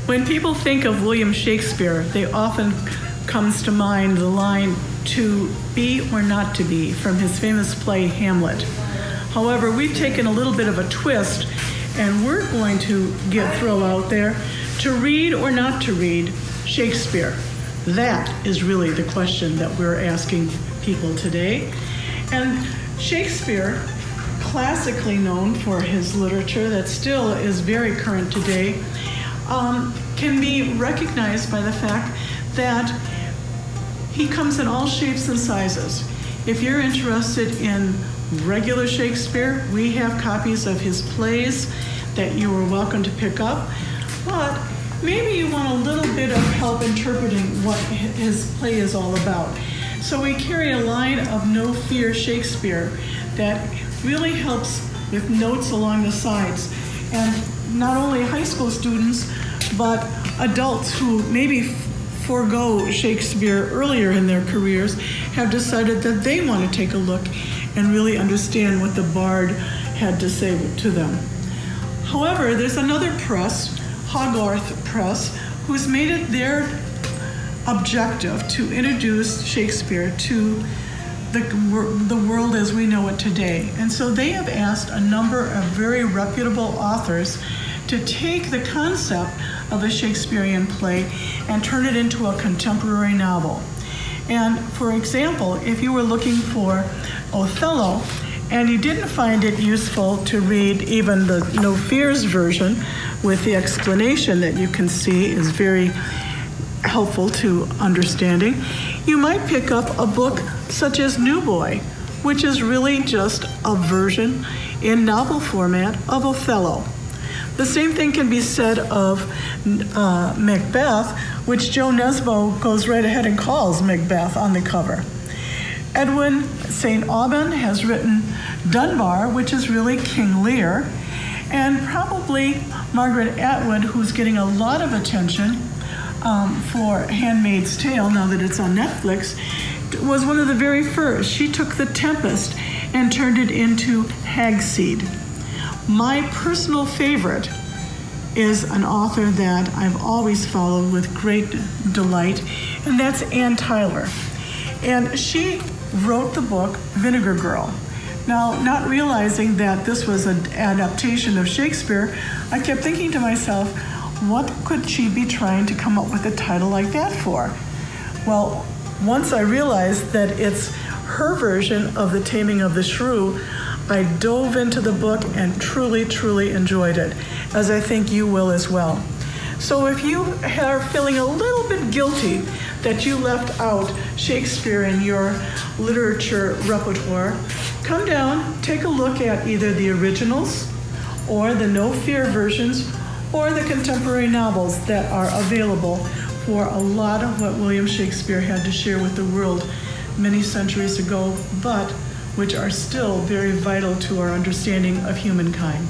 When people think of William Shakespeare, they often comes to mind the line, "to be or not to be," from his famous play Hamlet. However, we've taken a little bit of a twist, and we're going to throw out there, to read or not to read Shakespeare. That is really the question that we're asking people today. And Shakespeare, classically known for his literature that still is very current today, can be recognized by the fact that he comes in all shapes and sizes. If you're interested in regular Shakespeare, we have copies of his plays that you are welcome to pick up. But maybe you want a little bit of help interpreting what his play is all about. So we carry a line of No Fear Shakespeare that really helps with notes along the sides. And not only high school students, but adults who maybe forego Shakespeare earlier in their careers have decided that they want to take a look and really understand what the bard had to say to them. However, there's another press, Hogarth Press, who's made it their objective to introduce Shakespeare to the world as we know it today. And so they have asked a number of very reputable authors to take the concept of a Shakespearean play and turn it into a contemporary novel. And for example, if you were looking for Othello and you didn't find it useful to read even the No Fears version with the explanation that you can see is very helpful to understanding, you might pick up a book such as New Boy, which is really just a version in novel format of Othello. The same thing can be said of Macbeth, which Joe Nesbo goes right ahead and calls Macbeth on the cover. Edwin St. Aubyn has written Dunbar, which is really King Lear, and probably Margaret Atwood, who's getting a lot of attention for Handmaid's Tale, now that it's on Netflix, was one of the very first. She took The Tempest and turned it into Hagseed. My personal favorite is an author that I've always followed with great delight, and that's Ann Tyler. And she wrote the book Vinegar Girl. Now, not realizing that this was an adaptation of Shakespeare, I kept thinking to myself, what could she be trying to come up with a title like that for? Well, once I realized that it's her version of The Taming of the Shrew, I dove into the book and truly, truly enjoyed it, as I think you will as well. So if you are feeling a little bit guilty that you left out Shakespeare in your literature repertoire, come down, take a look at either the originals or the No Fear versions or the contemporary novels that are available for a lot of what William Shakespeare had to share with the world many centuries ago, but which are still very vital to our understanding of humankind.